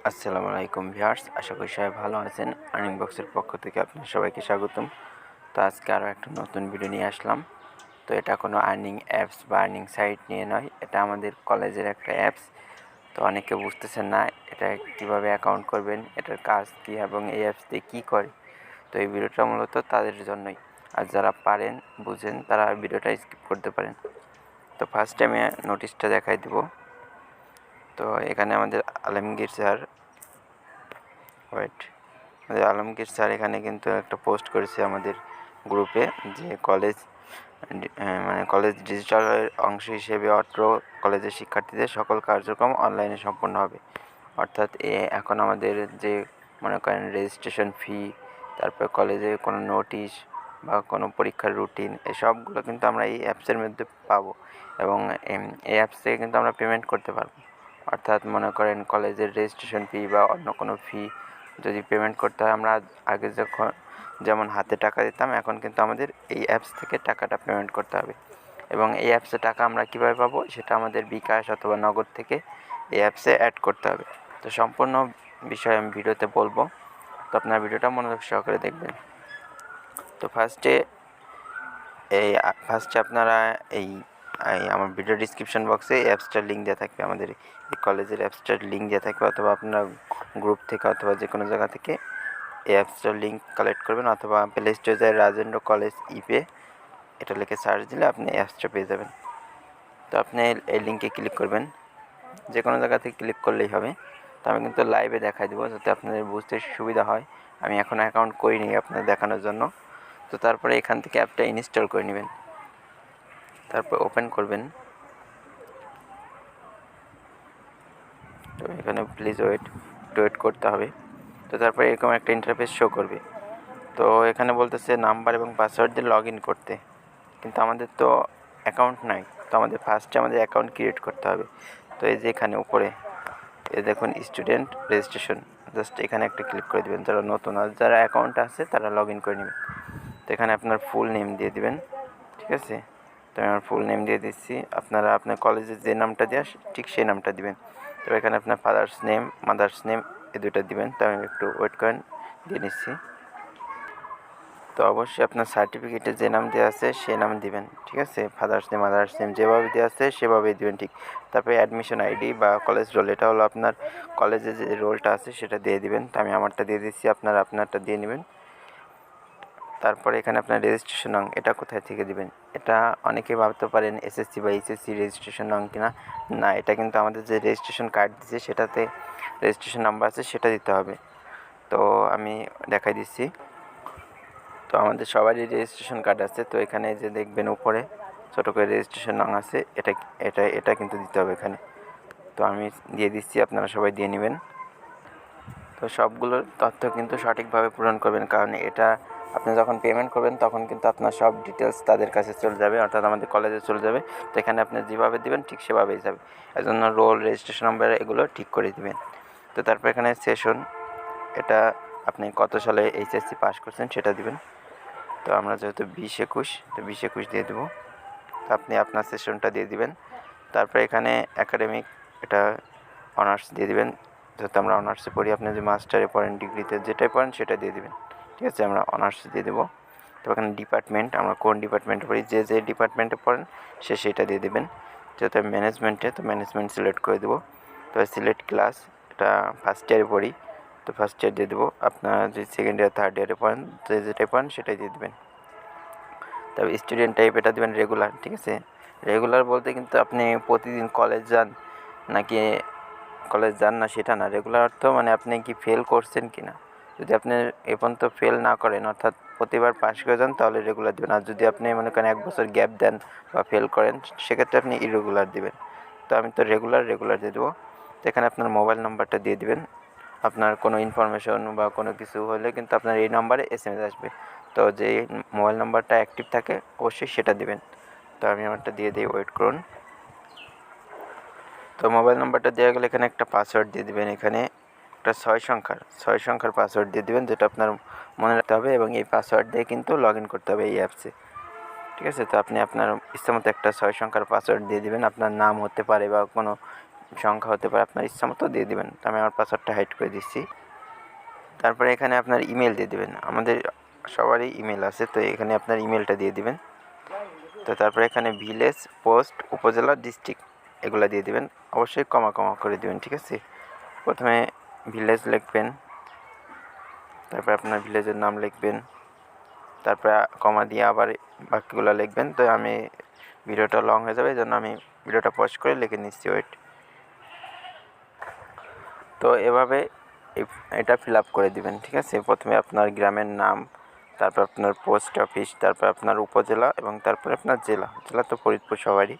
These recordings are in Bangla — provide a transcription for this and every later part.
আসসালামু আলাইকুম ভিউয়ার্স, আশা করি সবাই ভালো আছেন। আর্নিং বক্সের পক্ষ থেকে আপনার সবাইকে স্বাগতম। তো আজকে আরও একটা নতুন ভিডিও নিয়ে আসলাম। তো এটা কোনো আর্নিং অ্যাপস বা আর্নিং সাইট নিয়ে নয়, এটা আমাদের কলেজের একটা অ্যাপস। তো অনেকে বুঝতেছেন না এটা কিভাবে অ্যাকাউন্ট করবেন, এটার কাজ কী এবং এই অ্যাপস দিয়ে কী করে। তো এই ভিডিওটা মূলত তাদের জন্যই, আর যারা পারেন বুঝেন তারা ভিডিওটা স্কিপ করতে পারেন। তো ফার্স্ট আমি নোটিশটা দেখাই দেব। তো এখানে আমাদের আলমগীর স্যার এখানে কিন্তু একটা পোস্ট করেছে আমাদের গ্রুপে, যে কলেজ ডিজিটালের অংশ হিসেবে অত্র কলেজের শিক্ষার্থীদের সকল কার্যক্রম অনলাইনে সম্পন্ন হবে। অর্থাৎ এখন আমাদের যে মনে করেন রেজিস্ট্রেশন ফি, তারপর কলেজে কোনো নোটিশ বা কোনো পরীক্ষার রুটিন, এই সবগুলো কিন্তু আমরা এই অ্যাপসের মধ্যে পাবো এবং এই অ্যাপস থেকে কিন্তু আমরা পেমেন্ট করতে পারবো। অর্থাৎ মনে করেন কলেজের রেজিস্ট্রেশন ফি বা অন্য কোনো ফি যদি পেমেন্ট করতে হয়, আমরা আগে যেমন হাতে টাকা দিতাম, এখন কিন্তু আমাদের এই অ্যাপস থেকে টাকাটা পেমেন্ট করতে হবে। এবং এই অ্যাপসে টাকা আমরা কীভাবে পাবো, সেটা আমাদের বিকাশ অথবা নগদ থেকে এই অ্যাপসে অ্যাড করতে হবে। তো সম্পূর্ণ বিষয় আমি ভিডিওতে বলবো, তো আপনার ভিডিওটা মনোযোগ সহকারে দেখবেন। তো ফার্স্টে আপনারা এই আমার ভিডিও ডিসক্রিপশন বক্সে এই অ্যাপসটার লিঙ্ক দেওয়া থাকবে, আমাদের এই কলেজের অ্যাপসটার লিঙ্ক দেওয়া থাকবে, অথবা আপনারা গ্রুপ থেকে অথবা যে কোনো জায়গা থেকে এই অ্যাপসটার লিঙ্ক কালেক্ট করবেন, অথবা প্লে স্টোরে যায় রাজেন্দ্র কলেজ ইপে এটা লিখে সার্চ দিলে আপনি অ্যাপসটা পেয়ে যাবেন। তো আপনি এই লিঙ্কে ক্লিক করবেন, যে কোনো জায়গা থেকে ক্লিক করলেই হবে। তো আমি কিন্তু লাইভে দেখাই দেবো যাতে আপনাদের বুঝতে সুবিধা হয়। আমি এখন অ্যাকাউন্ট করিনি আপনাদের দেখানোর জন্য। তো তারপরে এখান থেকে অ্যাপটা ইনস্টল করে নেবেন, তারপর ওপেন করবেন। তো এখানে প্লিজ ওয়েট করতে হবে। তো তারপরে এরকম একটা ইন্টারফেস শো করবে। তো এখানে বলতেছে নাম্বার এবং পাসওয়ার্ড দিয়ে লগ ইন করতে, কিন্তু আমাদের তো অ্যাকাউন্ট নাই। তো আমাদের ফার্স্টে আমাদের অ্যাকাউন্ট ক্রিয়েট করতে হবে। তো এই যে এখানে উপরে দেখুন স্টুডেন্ট রেজিস্ট্রেশন, জাস্ট এখানে একটা ক্লিক করে দেবেন। যারা নতুন আর যারা অ্যাকাউন্ট আছে তারা লগ ইন করে নেবেন। তো এখানে আপনার ফুল নেম দিয়ে দিবেন, ঠিক আছে। তো আমি আমার ফুল নেম দিয়ে দিচ্ছি, আপনারা আপনার কলেজের যে নামটা দেওয়া ঠিক সেই নামটা দিবেন। তো এখানে আপনার ফাদার্স নেম, মাদার্স নেম এই দুটো দিবেন। তো আমি একটু ওয়েট করেন, দিয়ে নিচ্ছি। তো অবশ্যই আপনার সার্টিফিকেটে যে নাম দেওয়া আছে সেই নাম দিবেন, ঠিক আছে। ফাদার্স নেম, মাদার্স নেম যেভাবে দেওয়া আছে সেভাবেই দিবেন, ঠিক। তারপরে অ্যাডমিশন আইডি বা কলেজ রোল, এটা হলো আপনার কলেজে যে রোলটা আছে সেটা দিয়ে দিবেন। তো আমি আমারটা দিয়ে দিচ্ছি, আপনারটা দিয়ে নেবেন। তারপরে এখানে আপনার রেজিস্ট্রেশন নং, এটা কোথায় থেকে দিবেন। এটা অনেকে ভাবতে পারেন এসএসসি বা এইচএসসি রেজিস্ট্রেশন নং কিনা, না, এটা কিন্তু আমাদের যে রেজিস্ট্রেশন কার্ড দিচ্ছে সেটাতে রেজিস্ট্রেশন নাম্বার আছে সেটা দিতে হবে। তো আমি দেখাই দিচ্ছি। তো আমাদের সবারই রেজিস্ট্রেশন কার্ড আছে। তো এখানে যে দেখবেন উপরে ছোটো করে রেজিস্ট্রেশন নং আছে, এটা কিন্তু দিতে হবে এখানে। তো আমি দিয়ে দিচ্ছি, আপনারা সবাই দিয়ে নেবেন। তো সবগুলোর তথ্য কিন্তু সঠিকভাবে পূরণ করবেন, কারণ এটা আপনি যখন পেমেন্ট করবেন তখন কিন্তু আপনার সব ডিটেলস তাদের কাছে চলে যাবে, অর্থাৎ আমাদের কলেজে চলে যাবে। তো এখানে আপনি যেভাবে দেবেন ঠিক সেভাবেই যাবে। এজন্য রোল, রেজিস্ট্রেশন নাম্বার এগুলো ঠিক করে দিবেন। তো তারপর এখানে সেশন, এটা আপনি কত সালে এইচএসসি পাস করছেন সেটা দিবেন। তো আমরা যেহেতু 20-21, তো 20-21 দিয়ে দেবো। তো আপনি আপনার সেশনটা দিয়ে দিবেন। তারপরে এখানে একাডেমিক, এটা অনার্স দিয়ে দিবেন, যেহেতু আমরা অনার্সে পড়ি। আপনি যে মাস্টারে পড়েন, ডিগ্রিতে যেটাই পড়েন সেটা দিয়ে দিবেন, ঠিক আছে। আমরা অনার্স দিয়ে দেবো। তো এখানে ডিপার্টমেন্ট, আমরা কোন ডিপার্টমেন্টে পড়ি, যে ডিপার্টমেন্টে পড়েন সেটা দিয়ে দেবেন। যেহেতু আমি ম্যানেজমেন্টে, তো ম্যানেজমেন্ট সিলেক্ট করে দেবো। তো সিলেক্ট ক্লাস, এটা ফার্স্ট ইয়ারে পড়ি, তো ফার্স্ট ইয়ার দিয়ে দেবো। আপনারা যে সেকেন্ড ইয়ার, থার্ড ইয়ারে পড়েন, যেটাই পড়েন সেটাই দিয়ে দেবেন। তবে স্টুডেন্ট টাইপ এটা দেবেন রেগুলার, ঠিক আছে। রেগুলার বলতে কিন্তু আপনি প্রতিদিন কলেজ যান নাকি কলেজ যান না সেটা না। রেগুলার অর্থ মানে আপনি কি ফেল করছেন কি না। যদি আপনি এ পর্যন্ত ফেল না করেন, অর্থাৎ প্রতিবার পাস করে যান, তাহলে রেগুলার দেবেন। আর যদি আপনি মনে করেন 1 বছর গ্যাপ দেন বা ফেল করেন, সেক্ষেত্রে আপনি ইরেগুলার দেবেন। তো আমি তো রেগুলার দিয়ে দেবো। তো এখানে আপনার মোবাইল নাম্বারটা দিয়ে দিবেন। আপনার কোনো ইনফরমেশন বা কোনো কিছু হলে কিন্তু আপনার এই নাম্বারে এসএমএস আসবে। তো যে মোবাইল নাম্বারটা অ্যাক্টিভ থাকে অবশ্যই সেটা দিবেন। তো আমি আমারটা দিয়ে দিই, ওয়েট করুন। তো মোবাইল নাম্বারটা দেওয়া গেলে এখানে একটা পাসওয়ার্ড দিয়ে দিবেন। এখানে একটা 6 সংখ্যার পাসওয়ার্ড দিয়ে দিবেন, যেটা আপনার মনে রাখতে হবে, এবং এই পাসওয়ার্ড দিয়ে কিন্তু লগ ইন করতে হবে এই অ্যাপসে, ঠিক আছে। তো আপনি আপনার ইচ্ছামতো একটা 6 সংখ্যার পাসওয়ার্ড দিয়ে দিবেন। আপনার নাম হতে পারে বা কোনো সংখ্যা হতে পারে, আপনার ইচ্ছা মতো দিয়ে দেবেন। তো আমি আমার পাসওয়ার্ডটা হাইড করে দিচ্ছি। তারপরে এখানে আপনার ইমেল দিয়ে দেবেন, আমাদের সবারই ইমেল আছে, তো এখানে আপনার ইমেলটা দিয়ে দিবেন। তো তারপরে এখানে ভিলেজ, পোস্ট, উপজেলা, ডিস্ট্রিক্ট এগুলো দিয়ে দিবেন। অবশ্যই কমা করে দিবেন, ঠিক আছে। প্রথমে ভিলেজ লিখবেন, তারপরে আপনার ভিলেজের নাম লিখবেন, তারপরে কমা দিয়ে আবার বাকিগুলো লিখবেন। তো আমি ভিডিওটা লং হয়ে যাবে, এই জন্য আমি ভিডিওটা পজ করে লিখে নিচ্ছি, ওয়েট। তো এভাবে এটা ফিল আপ করে দিবেন, ঠিক আছে। প্রথমে আপনার গ্রামের নাম, তারপর আপনার পোস্ট অফিস, তারপর আপনার উপজেলা এবং তারপরে আপনার জেলা তো ফরিদপুর সবারই।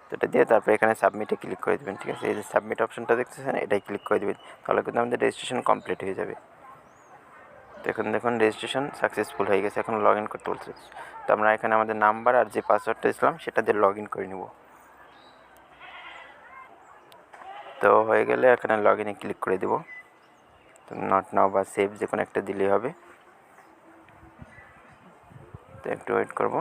তো এটা দিয়ে তারপরে এখানে সাবমিটে ক্লিক করে দেবেন, ঠিক আছে। এই যে সাবমিট অপশনটা দেখতেছেন, এটাই ক্লিক করে দেবেন, তাহলে কিন্তু আমাদের রেজিস্ট্রেশন কমপ্লিট হয়ে যাবে। তো এখন দেখুন রেজিস্ট্রেশন সাকসেসফুল হয়ে গেছে, এখন লগ ইন করতে বলছে। তো আমরা এখানে আমাদের নাম্বার আর যে পাসওয়ার্ডটা দিয়েছিলাম সেটা দিয়ে লগ ইন করে নেব। তো হয়ে গেলে এখানে লগ ইনে ক্লিক করে দেব। তো নট নাও বা সেভ যে কোনো একটা দিলেই হবে। তো একটু ওয়েট করব।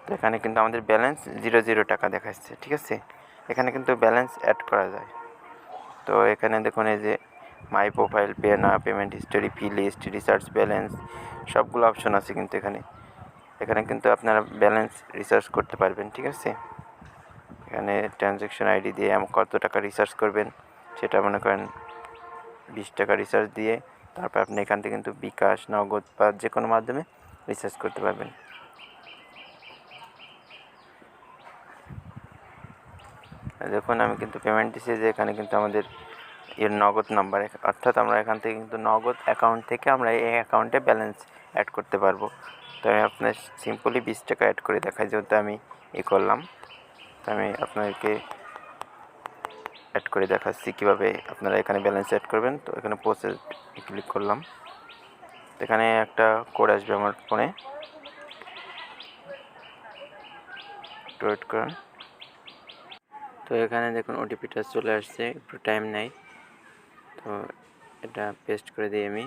তো এখানে কিন্তু আমাদের ব্যালেন্স 0 টাকা দেখাচ্ছে, ঠিক আছে। এখানে কিন্তু ব্যালেন্স অ্যাড করা যায়। তো এখানে দেখুন এই যে মাই প্রোফাইল, পে না, পেমেন্ট হিস্টোরি, ফি লিস্ট, রিসার্চ ব্যালেন্স সবগুলো অপশন আছে কিন্তু এখানে কিন্তু আপনারা ব্যালেন্স রিসার্চ করতে পারবেন, ঠিক আছে। এখানে ট্রানজ্যাকশন আইডি দিয়ে কত টাকা রিসার্চ করবেন সেটা মনে করেন 20 টাকা রিসার্চ দিয়ে, তারপর আপনি এখান থেকে কিন্তু বিকাশ, নগদ বা যে কোনো মাধ্যমে রিসার্চ করতে পারবেন। দেখুন আমি কিন্তু পেমেন্ট দিচ্ছি, যে এখানে কিন্তু আমাদের এর নগদ নাম্বার, অর্থাৎ আমরা এখান থেকে কিন্তু নগদ অ্যাকাউন্ট থেকে আমরা এই অ্যাকাউন্টে ব্যালেন্স অ্যাড করতে পারবো। তো আমি আপনার সিম্পলি 20 টাকা অ্যাড করে দেখাই, যেহেতু আমি করলাম। তো আমি আপনাদেরকে অ্যাড করে দেখাচ্ছি কীভাবে আপনারা এখানে ব্যালেন্স অ্যাড করবেন। তো এখানে প্রসেস ক্লিক করলাম, এখানে একটা কোড আসবে আমার ফোনে, ওয়েট করুন। তো এখানে দেখুন ওটিপিটা চলে আসছে, একটু টাইম নেয়। তো এটা পেস্ট করে দিই আমি।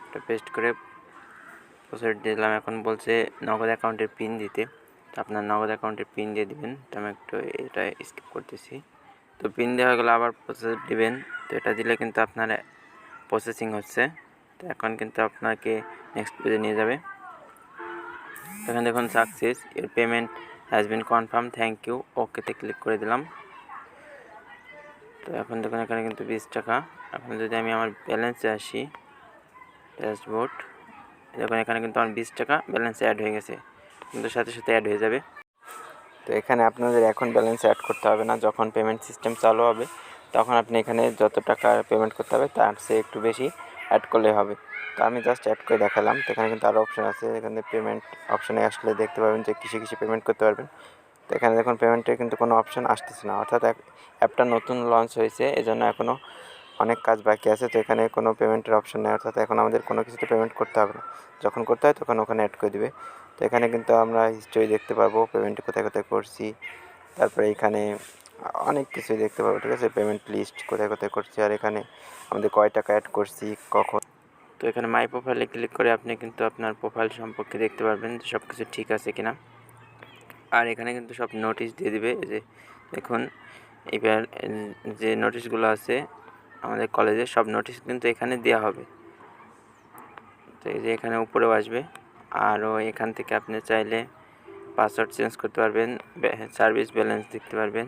এটা পেস্ট করে প্রসেস দিলাম। এখন বলছে নগদ অ্যাকাউন্টের পিন দিতে, তো আপনার নগদ অ্যাকাউন্টের পিন দিয়ে দিবেন। তো আমি একটু এটা স্কিপ করতেছি। তো পিন দেওয়া হয়ে গেলে আবার প্রসেস দিবেন। তো এটা দিলে কিন্তু আপনার প্রসেসিং হচ্ছে। তো এখন কিন্তু আপনাকে নেক্সট পেজে নিয়ে যাবে। এখানে দেখুন সাকসেস, এর payment has been confirm, thank you, ওকেতে ক্লিক করে দিলাম। তো এখন দেখুন এখানে কিন্তু 20 টাকা। এখন যদি আমি আমার ব্যালেন্সে আসি, ড্যাশবোর্ড, দেখুন এখানে কিন্তু আমার 20 টাকা ব্যালেন্স অ্যাড হয়ে গেছে, কিন্তু সাথে সাথে অ্যাড হয়ে যাবে। তো এখানে আপনাদের এখন ব্যালেন্স অ্যাড করতে হবে না, যখন পেমেন্ট সিস্টেম চালু হবে তখন আপনি এখানে যত টাকা পেমেন্ট করতে হবে তার চেয়ে একটু বেশি অ্যাড করলে হবে। তো আমি জাস্ট অ্যাড করে দেখালাম। তো এখানে কিন্তু আরও অপশান আছে, এখানে পেমেন্ট অপশানে আসলে দেখতে পাবেন যে কিসে পেমেন্ট করতে পারবেন। তো এখানে দেখুন পেমেন্টের কিন্তু কোনো অপশান আসতেছে না, অর্থাৎ অ্যাপটা নতুন লঞ্চ হয়েছে, এজন্য এখনও অনেক কাজ বাকি আছে। তো এখানে কোনো পেমেন্টের অপশান নেই, অর্থাৎ এখন আমাদের কোনো কিছুতে পেমেন্ট করতে হবে না, যখন করতে হয় তখন ওখানে অ্যাড করে দিবে। তো এখানে কিন্তু আমরা হিস্টোরি দেখতে পারবো, পেমেন্ট কোথায় করছি, তারপরে এখানে অনেক কিছুই দেখতে পাবো, ঠিক আছে। পেমেন্ট লিস্ট কোথায় করছি, আর এখানে আমাদের কয় টাকা অ্যাড করছি, কখন। তো এখানে মাই প্রোফাইলে ক্লিক করে আপনি কিন্তু আপনার প্রোফাইল সম্পর্কে দেখতে পারবেন যে সব কিছু ঠিক আছে কিনা। আর এখানে কিন্তু সব নোটিশ দিয়ে দিবে, যে দেখুন এবার যে নোটিশগুলো আছে আমাদের কলেজে সব নোটিশ কিন্তু এখানে দেওয়া হবে। তো এই যে এখানে উপরেও আসবে, আরও এখান থেকে আপনি চাইলে পাসওয়ার্ড চেঞ্জ করতে পারবেন, সার্ভিস ব্যালেন্স দেখতে পারবেন।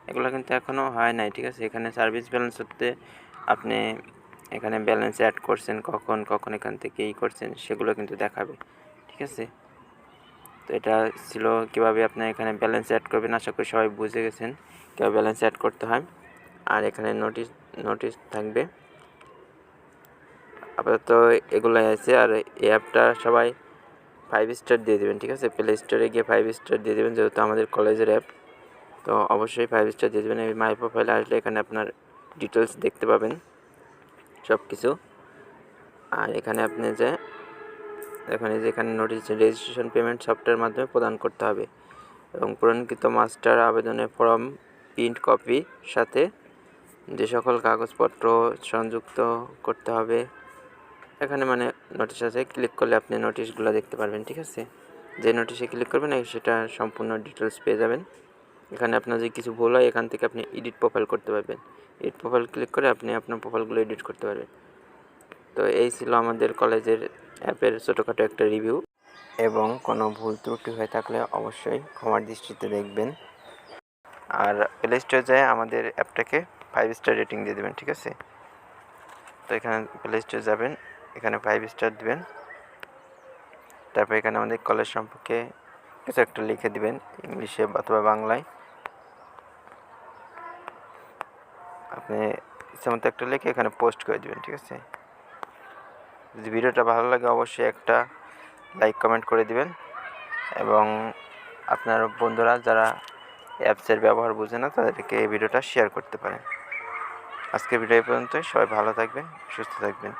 এগুলো কিন্তু এখনও হয় নাই, ঠিক আছে। এখানে সার্ভিস ব্যালেন্স হতে আপনি এখানে ব্যালেন্স অ্যাড করছেন কখন এখান থেকে করছেন সেগুলো কিন্তু দেখাবে, ঠিক আছে। তো এটা ছিল কীভাবে আপনি এখানে ব্যালেন্স অ্যাড করবেন। আশা করি সবাই বুঝে গেছেন কীভাবে ব্যালেন্স অ্যাড করতে হয়। আর এখানে নোটিশ থাকবে, আপাতত এগুলাই আছে। আর এই অ্যাপটা সবাই 5 স্টার দিয়ে দেবেন, ঠিক আছে। প্লে স্টোরে গিয়ে 5 স্টার দিয়ে দেবেন, যেহেতু আমাদের কলেজের অ্যাপ, তো অবশ্যই 5 স্টার দিয়ে দেবেন। এই মাই প্রোফাইলে আসলে এখানে আপনার ডিটেলস দেখতে পাবেন সব কিছু। আর এখানে আপনি যে এখানে নোটিশ রেজিস্ট্রেশন পেমেন্ট সফটওয়্যার মাধ্যমে প্রদান করতে হবে, এবং পূরণকৃত মাস্টার আবেদনের ফর্ম প্রিন্ট কপি সাথে যে সকল কাগজপত্র সংযুক্ত করতে হবে, এখানে মানে নোটিশ আছে, ক্লিক করলে আপনি নোটিশগুলো দেখতে পারবেন, ঠিক আছে। যে নোটিশে ক্লিক করবেন সেটা সম্পূর্ণ ডিটেলস পেয়ে যাবেন। এখানে আপনার যদি কিছু ভুল হয় এখান থেকে আপনি এডিট প্রোফাইল করতে পারবেন। এডিট প্রোফাইল ক্লিক করে আপনি আপনার প্রোফাইলগুলো এডিট করতে পারবেন। তো এই ছিল আমাদের কলেজের অ্যাপের ছোটোখাটো একটা রিভিউ, এবং কোনো ভুল ত্রুটি হয়ে থাকলে অবশ্যই ক্ষমার দৃষ্টিতে দেখবেন। আর প্লে স্টোরে যায় আমাদের অ্যাপটাকে 5 স্টার রেটিং দিয়ে দেবেন, ঠিক আছে? তো এখানে প্লে স্টোরে যাবেন, এখানে 5 স্টার দেবেন। তারপর এখানে আমাদের কলেজ সম্পর্কে কিছু একটা লিখে দিবেন ইংলিশে অথবা বাংলায়। আপনি ইচ্ছা মতো একটা লিখে এখানে পোস্ট করে দিবেন, ঠিক আছে? যদি ভিডিওটা ভালো লাগে অবশ্যই একটা লাইক কমেন্ট করে দিবেন, এবং আপনার বন্ধুরা যারা অ্যাপসের ব্যবহার বোঝে না তাদেরকে এই ভিডিওটা শেয়ার করতে পারেন। আজকের ভিডিও এই পর্যন্তই। সবাই ভালো থাকবেন, সুস্থ থাকবেন।